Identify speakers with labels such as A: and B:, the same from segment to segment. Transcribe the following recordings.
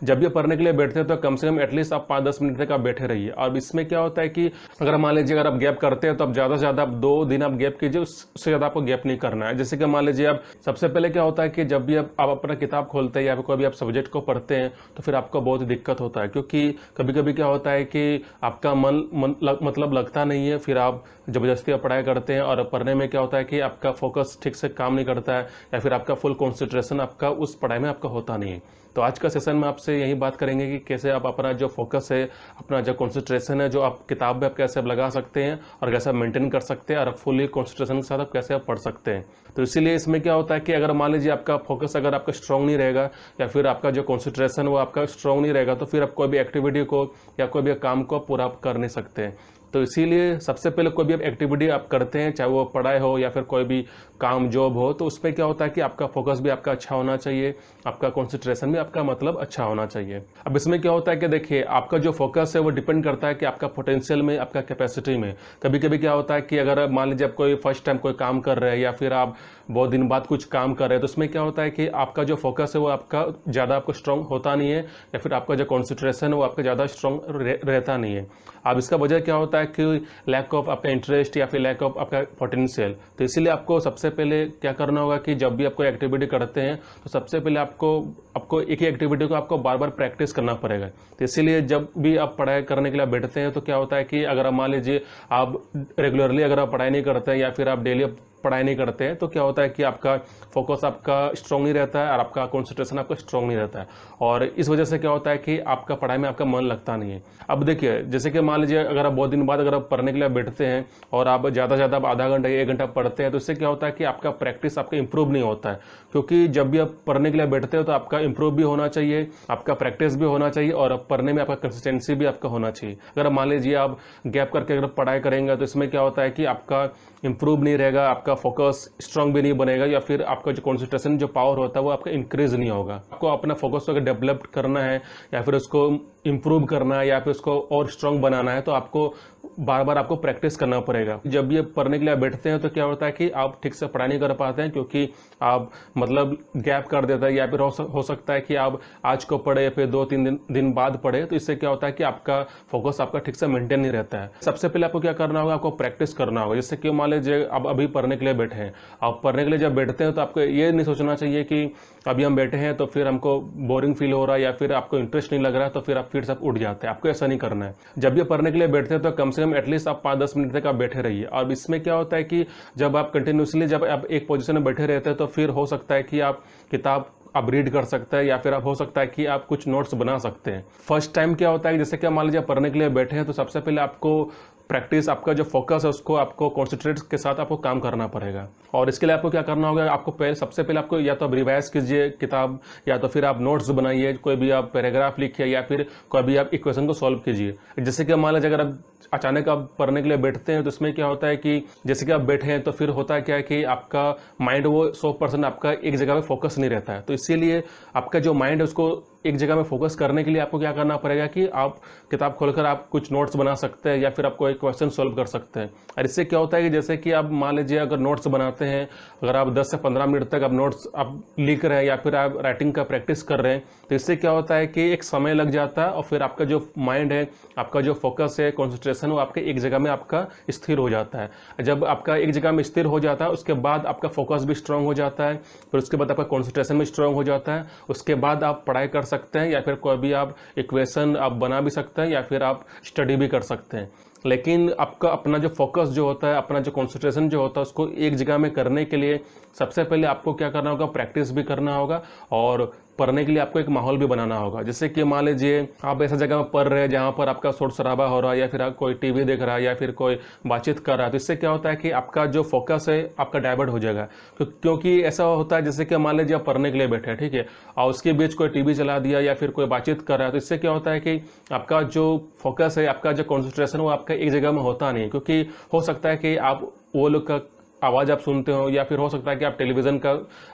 A: जब भी पढ़ने के लिए बैठते हैं तो कम से कम एटलीस्ट आप 5-10 मिनट तक आप बैठे रहिए। और इसमें क्या होता है कि अगर मान लीजिए अगर आप गैप करते हैं तो आप ज़्यादा से ज़्यादा आप 2 दिन आप गैप कीजिए, उससे ज़्यादा आपको गैप नहीं करना है। जैसे कि मान लीजिए आप सबसे पहले क्या होता है कि जब भी आप अपना किताब खोलते हैं या फिर कोई भी आप सब्जेक्ट को पढ़ते हैं तो फिर आपको बहुत दिक्कत होता है, क्योंकि कभी कभी क्या होता है कि आपका मतलब लगता नहीं है, फिर आप ज़बरदस्ती आप पढ़ाई करते हैं और पढ़ने में क्या होता है कि आपका फोकस ठीक से काम नहीं करता है या फिर आपका फुल कॉन्सेंट्रेशन आपका उस पढ़ाई में आपका होता नहीं है। तो आज का सेशन में आपसे यही बात करेंगे कि कैसे आप अपना जो फोकस है, अपना जो कॉन्सेंट्रेशन है जो आप किताब में आप कैसे आप लगा सकते हैं और कैसे आप मेंटेन कर सकते हैं और फुली कॉन्सेंट्रेशन के साथ आप कैसे आप पढ़ सकते हैं। तो इसीलिए इसमें क्या होता है कि अगर मान लीजिए आपका फोकस अगर आपका स्ट्रांग नहीं रहेगा या फिर आपका जो कॉन्सेंट्रेशन वो आपका स्ट्रांग नहीं रहेगा तो फिर आप कोई भी एक्टिविटी को या कोई भी काम को पूरा कर नहीं सकते हैं। तो इसीलिए सबसे पहले कोई भी आप एक्टिविटी आप करते हैं, चाहे वो पढ़ाई हो या फिर कोई भी काम जॉब हो, तो उसमें क्या होता है कि आपका फोकस भी आपका अच्छा होना चाहिए, आपका कॉन्सेंट्रेशन भी आपका मतलब अच्छा होना चाहिए। अब इसमें क्या होता है कि देखिए आपका जो फोकस है वो डिपेंड करता है कि आपका पोटेंशियल में, आपका कैपेसिटी में। कभी कभी क्या होता है कि अगर मान लीजिए आप कोई फर्स्ट टाइम कोई काम कर रहे हैं या फिर आप बहुत दिन बाद कुछ काम कर रहे हैं तो उसमें क्या होता है कि आपका जो फोकस है वो आपका ज़्यादा आपको स्ट्रांग होता नहीं है या फिर आपका जो कॉन्सेंट्रेशन है वो आपका ज़्यादा स्ट्रांग रहता नहीं है। अब इसका वजह क्या होता है कि लैक ऑफ आपका इंटरेस्ट या फिर लैक ऑफ आपका पोटेंशियल। तो इसीलिए आपको सबसे पहले क्या करना होगा कि जब भी आप कोई एक्टिविटी करते हैं तो सबसे पहले आपको एक ही एक्टिविटी को आपको बार बार प्रैक्टिस करना पड़ेगा। तो इसीलिए जब भी आप पढ़ाई करने के लिए बैठते हैं तो क्या होता है कि अगर आप मान लीजिए आप रेगुलरली अगर आप पढ़ाई नहीं करते हैं या फिर आप डेली पढ़ाई नहीं करते हैं तो क्या होता है कि आपका फोकस आपका स्ट्रांग नहीं रहता है और आपका कॉन्सेंट्रेशन आपका स्ट्रांग नहीं रहता है और इस वजह से क्या होता है कि आपका पढ़ाई में आपका मन लगता नहीं है। अब देखिए जैसे कि मान लीजिए अगर आप बहुत दिन बाद अगर आप पढ़ने के लिए बैठते हैं और आप ज़्यादा से ज़्यादा आप आधा घंटा या 1 घंटा पढ़ते हैं तो इससे क्या होता है कि आपका प्रैक्टिस आपका इंप्रूव नहीं होता है, क्योंकि जब भी आप पढ़ने के लिए बैठते हो तो आपका इंप्रूव भी होना चाहिए, आपका प्रैक्टिस भी होना चाहिए और पढ़ने में आपका कंसिस्टेंसी भी आपका होना चाहिए। अगर मान लीजिए आप गैप करके अगर पढ़ाई करेंगे तो इसमें क्या होता है कि आपका इंप्रूव नहीं रहेगा, आपका फोकस स्ट्रांग भी नहीं बनेगा या फिर आपका जो कॉन्सेंट्रेशन जो पावर होता है वो आपका इंक्रीज नहीं होगा। आपको अपना फोकस को डेवलप करना है या फिर उसको इंप्रूव करना है या फिर उसको और स्ट्रांग बनाना है तो आपको बार बार आपको प्रैक्टिस करना पड़ेगा। जब ये पढ़ने के लिए बैठते हैं तो क्या होता है कि आप ठीक से पढ़ाई नहीं कर पाते हैं क्योंकि आप मतलब गैप कर देते हैं या फिर हो सकता है कि आप आज को पढ़े फिर 2-3 दिन बाद पढ़े, तो इससे क्या होता है कि आपका फोकस आपका ठीक से मेंटेन नहीं रहता है। सबसे पहले आपको क्या करना होगा, आपको प्रैक्टिस करना होगा। जैसे कि मान लीजिए आप अभी पढ़ने के लिए बैठे हैं, आप पढ़ने के लिए जब बैठते हैं तो आपको ये नहीं सोचना चाहिए कि अभी हम बैठे हैं तो फिर हमको बोरिंग फील हो रहा है या फिर आपको इंटरेस्ट नहीं लग रहा है तो फिर आप फिर सब उठ जाते हैं। आपको ऐसा नहीं करना है। जब ये पढ़ने के लिए बैठते हैं तो कम से कम एटलीस्ट आप 5-10 मिनट तक आप बैठे रहिए। और इसमें क्या होता है कि जब आप कंटिन्यूसली जब आप एक पोजीशन में बैठे रहते हैं तो फिर हो सकता है कि आप किताब आप रीड कर सकते हैं या फिर आप हो सकता है कि आप कुछ नोट्स बना सकते हैं। फर्स्ट टाइम क्या होता है कि जैसे कि मान लीजिए पढ़ने के लिए बैठे हैं तो सबसे पहले आपको प्रैक्टिस, आपका जो फोकस है उसको आपको कॉन्सेंट्रेट के साथ आपको काम करना पड़ेगा। और इसके लिए आपको क्या करना होगा, आपको सबसे पहले आपको या तो आप रिवाइज कीजिए किताब या तो फिर आप नोट्स बनाइए, कोई भी आप पैराग्राफ लिखिए या फिर कोई भी आप इक्वेशन को सॉल्व कीजिए। जैसे कि मान लीजिए अगर आप अचानक आप पढ़ने के लिए बैठते हैं तो इसमें क्या होता है कि जैसे कि आप बैठे हैं तो फिर होता है क्या है कि आपका माइंड वो 100% आपका एक जगह पे फोकस नहीं रहता है। तो इसीलिए आपका जो माइंड है उसको एक जगह में फोकस करने के लिए आपको क्या करना पड़ेगा कि आप किताब खोलकर आप कुछ नोट्स बना सकते हैं या फिर आप कोई क्वेश्चन सॉल्व कर सकते हैं। और इससे क्या होता है कि जैसे कि आप मान लीजिए अगर नोट्स बनाते हैं, अगर आप 10 से 15 मिनट तक आप नोट्स आप लिख रहे हैं या फिर आप राइटिंग का प्रैक्टिस कर रहे हैं तो इससे क्या होता है कि एक समय लग जाता है और फिर आपका जो माइंड है, आपका जो फोकस है, कॉन्सेंट्रेशन वो आपके एक जगह में आपका स्थिर हो जाता है। जब आपका एक जगह में स्थिर हो जाता है उसके बाद आपका फोकस भी स्ट्रांग हो जाता है, फिर उसके बाद आपका कॉन्सेंट्रेशन भी स्ट्रांग हो जाता है। उसके बाद आप पढ़ाई कर सकते हैं या फिर कोई भी आप इक्वेशन आप बना भी सकते हैं या फिर आप स्टडी भी कर सकते हैं। लेकिन आपका अपना जो फोकस जो होता है, अपना जो कंसंट्रेशन जो होता है उसको एक जगह में करने के लिए सबसे पहले आपको क्या करना होगा, प्रैक्टिस भी करना होगा और पढ़ने के लिए आपको एक माहौल भी बनाना होगा। जैसे कि मान लीजिए आप ऐसा जगह में पढ़ रहे हैं जहाँ पर आपका शोर शराबा हो रहा है या फिर आप कोई टीवी देख रहा है या फिर कोई बातचीत कर रहा है, तो इससे क्या होता है कि आपका जो फोकस है आपका डाइवर्ट हो जाएगा। क्योंकि ऐसा होता है जैसे कि मान लीजिए आप पढ़ने के लिए बैठे हैं, ठीक है, और उसके बीच कोई टीवी चला दिया या फिर कोई बातचीत कर रहा है, तो इससे क्या होता है कि आपका जो फोकस है, आपका जो कॉन्सेंट्रेशन वो आपका एक जगह में होता नहीं, क्योंकि हो सकता है कि आप वो लोग का आवाज़ आप सुनते हो, या फिर हो सकता है कि आप टेलीविज़न का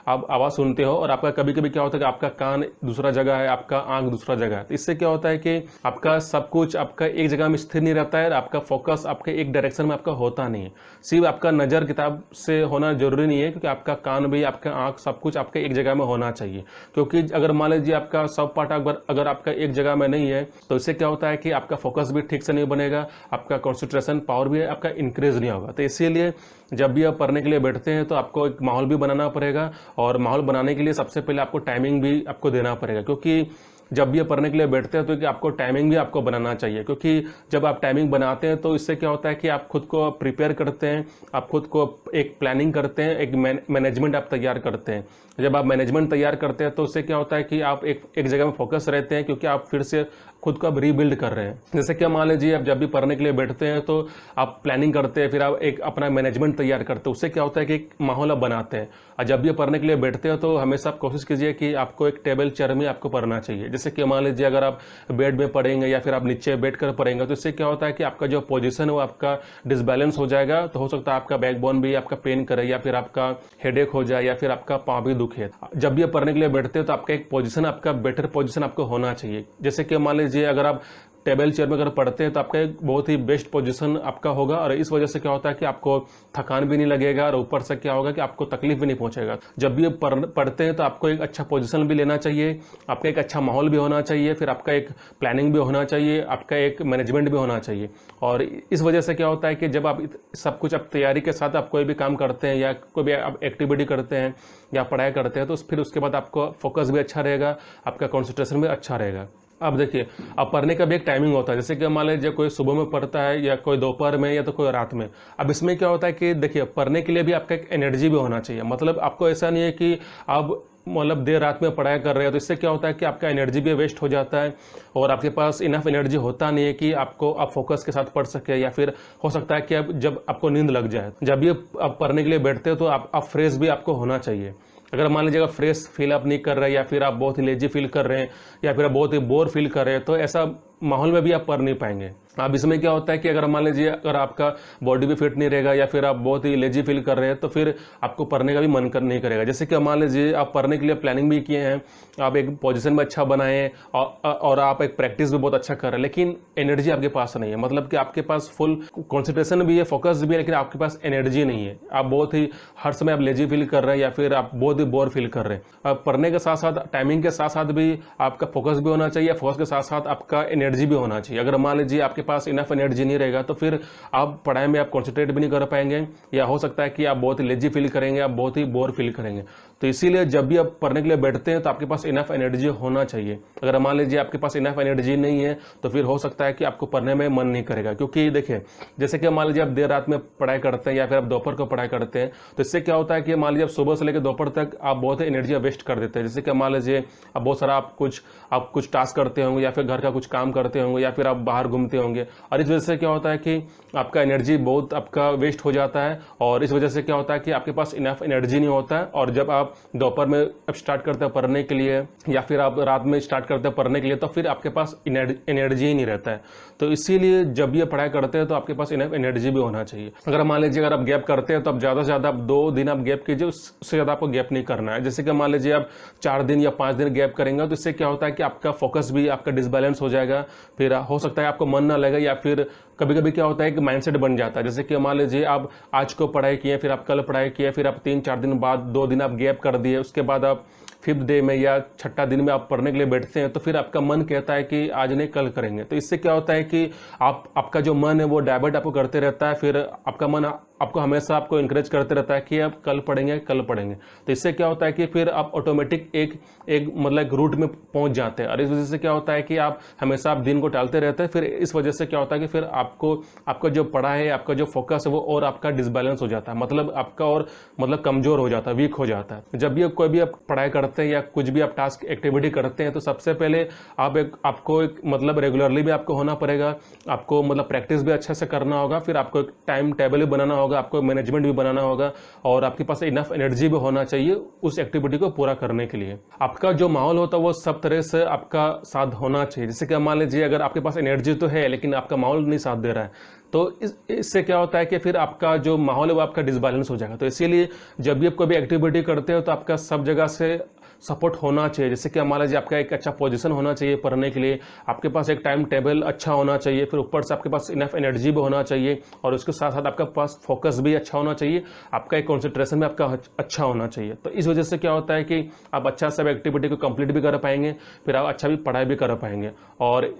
A: आप आवाज़ सुनते हो, और आपका कभी कभी क्या होता है कि आपका कान दूसरा जगह है, आपका आंख दूसरा जगह है। तो इससे क्या होता है कि आपका सब कुछ आपका एक जगह में स्थिर नहीं रहता है, आपका फोकस आपके एक डायरेक्शन में आपका होता नहीं है। सिर्फ आपका नज़र किताब से होना जरूरी नहीं है, क्योंकि आपका कान भी, आपका आंख, सब कुछ आपके एक जगह में होना चाहिए। क्योंकि अगर मान लीजिए आपका सब पार्ट अगर आपका एक जगह में नहीं है, तो इससे क्या होता है कि आपका फोकस भी ठीक से नहीं बनेगा, आपका कंसंट्रेशन पावर भी आपका इंक्रीज नहीं होगा। तो इसीलिए जब भी आप पढ़ने के लिए बैठते हैं तो आपको एक माहौल भी बनाना पड़ेगा, और माहौल बनाने के लिए सबसे पहले आपको टाइमिंग भी आपको देना पड़ेगा। क्योंकि जब भी आप पढ़ने के लिए बैठते हैं तो कि आपको टाइमिंग भी आपको बनाना चाहिए, क्योंकि जब आप टाइमिंग बनाते हैं तो इससे क्या होता है कि आप खुद को प्रिपेयर करते हैं, आप खुद को एक प्लानिंग करते हैं, एक मैनेजमेंट आप तैयार करते हैं। जब आप मैनेजमेंट तैयार करते हैं तो उससे क्या होता है कि आप एक जगह में फोकस रहते हैं, क्योंकि आप फिर से खुद को अब रीबिल्ड कर रहे हैं। जैसे कि मान लीजिए आप जब भी पढ़ने के लिए बैठते हैं तो आप प्लानिंग करते हैं, फिर आप एक अपना मैनेजमेंट तैयार करते हैं, उससे क्या होता है कि एक माहौल आप बनाते हैं। और जब भी पढ़ने के लिए बैठते हो तो हमेशा आप कोशिश कीजिए कि आपको एक टेबल चेयर में आपको पढ़ना चाहिए। जैसे कि मान लीजिए अगर आप बेड में पढ़ेंगे या फिर आप नीचे बैठ कर पढ़ेंगे, तो इससे क्या होता है कि आपका जो पोजीशन है वो आपका डिसबैलेंस हो जाएगा। तो हो सकता है आपका बैकबोन भी आपका पेन करे, या फिर आपका हेडेक हो जाए, या फिर आपका पाँव भी दुखे। जब भी आप पढ़ने के लिए बैठते हो तो आपका एक पोजीशन, आपका बेटर पोजीशन आपको होना चाहिए। जैसे कि मान लीजिए अगर आप टेबल चेयर में अगर पढ़ते हैं तो आपका एक बहुत ही बेस्ट पोजीशन आपका होगा, और इस वजह से क्या होता है कि आपको थकान भी नहीं लगेगा, और ऊपर से क्या होगा कि आपको तकलीफ भी नहीं पहुंचेगा। जब भी पढ़ते हैं तो आपको एक अच्छा पोजीशन भी लेना चाहिए, आपका एक अच्छा माहौल भी होना चाहिए, फिर आपका एक प्लानिंग भी होना चाहिए, आपका एक मैनेजमेंट भी होना चाहिए। और इस वजह से क्या होता है कि जब आप सब कुछ आप तैयारी के साथ आप कोई भी काम करते हैं या कोई भी आप एक्टिविटी करते हैं या पढ़ाई करते हैं, तो फिर उसके बाद आपको फोकस भी अच्छा रहेगा, आपका कॉन्सेंट्रेशन भी अच्छा रहेगा। अब देखिए, अब पढ़ने का भी एक टाइमिंग होता है। जैसे कि मान लीजिए कोई सुबह में पढ़ता है, या कोई दोपहर में, या तो कोई रात में। अब इसमें क्या होता है कि देखिए, पढ़ने के लिए भी आपका एक एनर्जी भी होना चाहिए। मतलब आपको ऐसा नहीं है कि आप मतलब देर रात में पढ़ाई कर रहे हो, तो इससे क्या होता है कि आपका एनर्जी भी वेस्ट हो जाता है, और आपके पास इनफ एनर्जी होता नहीं है कि आप फोकस के साथ पढ़ सके, या फिर हो सकता है कि अब जब आपको नींद लग जाए। जब भी आप पढ़ने के लिए बैठते हो तो आप फ्रेश भी आपको होना चाहिए। अगर मान लीजिए अगर फ्रेश फील आप नहीं कर रहे हैं, या फिर आप बहुत ही लेजी फील कर रहे हैं, या फिर आप बहुत ही बोर फील कर रहे हैं, तो ऐसा माहौल में भी आप पढ़ नहीं पाएंगे। अब इसमें क्या होता है कि अगर मान लीजिए अगर आपका बॉडी भी फिट नहीं रहेगा, या फिर आप बहुत ही लेजी फील कर रहे हैं, तो फिर आपको पढ़ने का भी मन नहीं करेगा। जैसे कि मान लीजिए आप पढ़ने के लिए प्लानिंग भी किए हैं, आप एक पोजीशन में अच्छा बनाए, और आप एक प्रैक्टिस भी बहुत अच्छा कर रहे हैं, लेकिन एनर्जी आपके पास नहीं है। मतलब कि आपके पास फुल कॉन्सेंट्रेशन भी है, फोकस भी है, लेकिन आपके पास एनर्जी नहीं है। आप बहुत ही हर समय आप लेजी फील कर रहे हैं, या फिर आप बहुत ही बोर फील कर रहे हैं। अब पढ़ने के साथ साथ टाइमिंग के साथ साथ भी आपका फोकस भी होना चाहिए, फोकस के साथ साथ आपका एनर्जी भी होना चाहिए। अगर मान लीजिए आपके पास इनफ एनर्जी नहीं रहेगा, तो फिर आप पढ़ाई में आप कॉन्सेंट्रेट भी नहीं कर पाएंगे, या हो सकता है कि आप बहुत ही लेजी फील करेंगे, आप बहुत ही बोर फील करेंगे। तो इसीलिए जब भी आप पढ़ने के लिए बैठते हैं तो आपके पास इनफ एनर्जी होना चाहिए। अगर मान लीजिए आपके पास इनफ एनर्जी नहीं है, तो फिर हो सकता है कि आपको पढ़ने में मन नहीं करेगा। क्योंकि देखिए, जैसे कि मान लीजिए आप देर रात में पढ़ाई करते हैं, या फिर आप दोपहर को पढ़ाई करते हैं, तो इससे क्या होता है कि मान लीजिए आप सुबह से लेकर दोपहर तक आप बहुत ही एनर्जी वेस्ट कर देते हैं। जैसे कि मान लीजिए आप बहुत सारा आप कुछ टास्क करते होंगे, या फिर घर का कुछ काम करते होंगे, या फिर आप बाहर घूमते होंगे, और इस वजह से क्या होता है कि आपका एनर्जी बहुत आपका वेस्ट हो जाता है। और इस वजह से क्या होता है कि आपके पास इनफ एनर्जी नहीं होता है, और जब आप दोपहर में अब स्टार्ट करते हैं पढ़ने के लिए, या फिर आप रात में स्टार्ट करते हैं पढ़ने के लिए, तो फिर आपके पास एनर्जी ही नहीं रहता है। तो इसीलिए जब भी आप पढ़ाई करते हैं तो आपके पास इनफ एनर्जी भी होना चाहिए। अगर मान लीजिए अगर आप गैप करते हैं तो आप ज़्यादा से ज़्यादा आप 2 दिन आप गैप कीजिए, उससे ज़्यादा आपको गैप नहीं करना है। जैसे कि मान लीजिए आप 4 दिन या 5 दिन गैप करेंगे, तो इससे क्या होता है कि आपका फोकस भी आपका डिसबैलेंस हो जाएगा, फिर हो सकता है आपको मन ना लगे, या फिर कभी कभी क्या होता है कि माइंडसेट बन जाता है। जैसे कि मान लीजिए आप आज को पढ़ाई किए, फिर आप कल पढ़ाई किए, फिर आप 3-4 दिन बाद 2 दिन आप गैप कर दिए, उसके बाद आप 5th डे में या 6ठा दिन में आप पढ़ने के लिए बैठते हैं, तो फिर आपका मन कहता है कि आज नहीं कल करेंगे। तो इससे क्या होता है कि आपका जो मन है वो डाइवर्ट आपको करते रहता है, फिर आपका मन आपको हमेशा आपको इंकरेज करते रहता है कि आप कल पढ़ेंगे कल पढ़ेंगे। तो इससे क्या होता है कि फिर आप ऑटोमेटिक एक मतलब एक रूट में पहुंच जाते हैं, और इस वजह से क्या होता है कि आप हमेशा आप दिन को टालते रहते हैं। फिर इस वजह से क्या होता है कि फिर आपका जो पढ़ा है, आपका जो फोकस है वो और आपका डिसबैलेंस हो जाता है, मतलब आपका और मतलब कमजोर हो जाता है, वीक हो जाता है। जब भी कोई भी आप पढ़ाई करते हैं या कुछ भी आप टास्क एक्टिविटी करते हैं, तो सबसे पहले आपको एक मतलब रेगुलरली भी आपको होना पड़ेगा, आपको मतलब प्रैक्टिस भी अच्छे से करना होगा, फिर आपको एक टाइम टेबल भी बनाना होगा होगा, आपको मैनेजमेंट भी बनाना होगा और आपके पास इनफ एनर्जी भी होना चाहिए उस एक्टिविटी को पूरा करने के लिए। आपका जो माहौल होता है वो सब तरह से आपका साथ होना चाहिए। जैसे कि मान लीजिए अगर आपके पास एनर्जी तो है लेकिन आपका माहौल नहीं साथ दे रहा है, तो इससे क्या होता है कि फिर आपका जो माहौल है वो आपका डिसबैलेंस हो जाएगा। तो इसीलिए जब भी आप कोई भी एक्टिविटी करते हो तो आपका सब जगह से सपोर्ट होना चाहिए। जैसे कि मान लीजिए आपका एक अच्छा पोजीशन होना चाहिए पढ़ने के लिए, आपके पास एक टाइम टेबल अच्छा होना चाहिए, फिर ऊपर से आपके पास इनफ एनर्जी भी होना चाहिए और उसके साथ साथ आपका पास फोकस भी अच्छा होना चाहिए, आपका एक कॉन्सेंट्रेशन भी आपका अच्छा होना चाहिए। तो इस वजह से क्या होता है कि आप अच्छा सब एक्टिविटी को कंप्लीट भी कर पाएंगे, फिर आप अच्छा भी पढ़ाई भी कर पाएंगे। और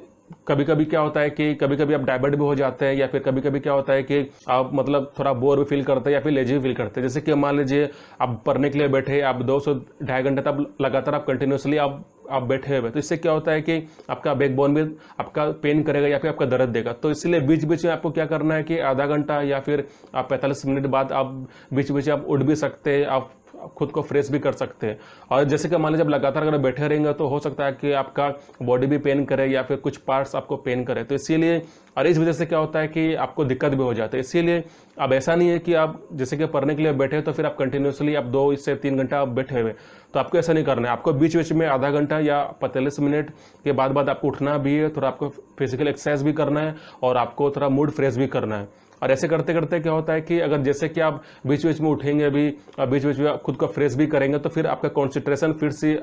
A: कभी कभी क्या होता है कि कभी कभी आप डाइवर्ट भी हो जाते हैं, या फिर कभी कभी क्या होता है कि आप मतलब थोड़ा बोर भी फील करते हैं या फिर लेजी भी फील करते हैं। जैसे कि मान लीजिए आप पढ़ने के लिए बैठे, आप 2 से 2.5 घंटे तक लगातार आप कंटिन्यूसली आप बैठे हुए, तो इससे क्या होता है कि आपका बैकबोन भी आपका पेन करेगा या फिर आपका दर्द देगा। तो इसलिए बीच बीच में आपको क्या करना है कि आधा घंटा या फिर आप 45 मिनट बाद आप बीच बीच आप उठ भी सकते हैं, आप खुद को फ्रेश भी कर सकते हैं। और जैसे कि मान लीजिए जब लगातार अगर बैठे रहेंगे तो हो सकता है कि आपका बॉडी भी पेन करे या फिर कुछ पार्ट्स आपको पेन करे। तो इसीलिए और इस वजह से क्या होता है कि आपको दिक्कत भी हो जाती है। इसीलिए अब ऐसा नहीं है कि आप जैसे कि पढ़ने के लिए बैठे तो फिर आप कंटिन्यूसली आप 2 से 3 घंटा आप बैठे हुए, तो आपको ऐसा नहीं करना है। आपको बीच बीच में आधा घंटा या 45 मिनट के बाद आपको उठना भी है, थोड़ा आपको फिजिकल एक्सरसाइज भी करना है और आपको थोड़ा मूड फ्रेश भी करना है। और ऐसे करते करते क्या होता है कि अगर जैसे कि आप बीच बीच में उठेंगे भी और बीच बीच में खुद को फ्रेश भी करेंगे, तो फिर आपका कॉन्सेंट्रेशन फिर से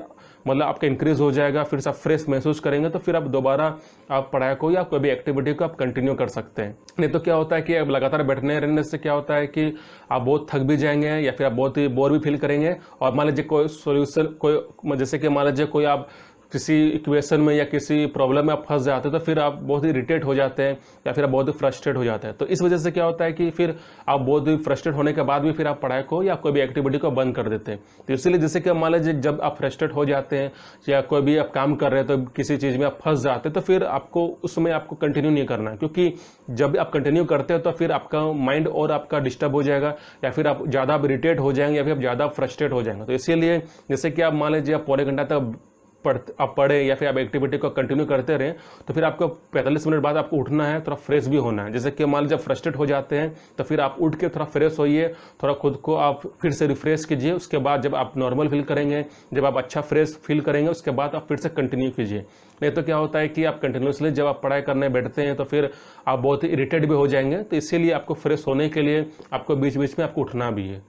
A: मतलब आपका इंक्रीज हो जाएगा, फिर से आप फ्रेश महसूस करेंगे, तो फिर आप दोबारा आप पढ़ाई को या कोई भी एक्टिविटी को आप कंटिन्यू कर सकते हैं। नहीं तो क्या होता है कि अब लगातार बैठने रहने से क्या होता है कि आप बहुत थक भी जाएंगे या फिर आप बहुत ही बोर भी फील करेंगे। और मान लीजिए कोई सोल्यूशन कोई जैसे कि मान लीजिए कोई आप किसी इक्वेशन में या किसी प्रॉब्लम में आप फंस जाते हैं, तो फिर आप बहुत ही इरिटेट हो जाते हैं या फिर आप बहुत ही फ्रस्ट्रेट हो जाते हैं। तो इस वजह से क्या होता है कि फिर आप बहुत ही फ्रस्ट्रेट होने के बाद भी फिर आप पढ़ाई को या कोई भी एक्टिविटी को बंद कर देते हैं। तो इसीलिए जैसे कि मान लीजिए जब आप फ्रस्ट्रेट हो जाते हैं या कोई भी आप काम कर रहे हैं तो किसी चीज़ में आप फंस जाते हैं, तो फिर आपको उसमें आपको कंटिन्यू नहीं करना है, क्योंकि जब आप कंटिन्यू करते हैं तो फिर आपका माइंड और आपका डिस्टर्ब हो जाएगा या फिर आप ज़्यादा इरिटेट हो जाएंगे या फिर आप ज़्यादा फ्रस्ट्रेट हो जाएंगे। तो इसीलिए जैसे कि आप मान लीजिए आप पौने घंटा तक आप पढ़े या फिर आप एक्टिविटी को कंटिन्यू करते रहें, तो फिर आपको 45 मिनट बाद आपको उठना है, थोड़ा फ्रेश भी होना है। जैसे कि मान लीजिए जब फ्रस्ट्रेट हो जाते हैं तो फिर आप उठ के थोड़ा फ्रेश होइए, थोड़ा खुद को आप फिर से रिफ्रेश कीजिए। उसके बाद जब आप नॉर्मल फील करेंगे, जब आप अच्छा फ्रेश फील करेंगे, उसके बाद आप फिर से कंटिन्यू कीजिए। नहीं तो क्या होता है कि आप कंटिन्यूसली जब आप पढ़ाई करने बैठते हैं तो फिर आप बहुत ही इरिटेट भी हो जाएंगे। तो इसीलिए आपको फ्रेश होने के लिए आपको बीच बीच में आपको उठना भी है।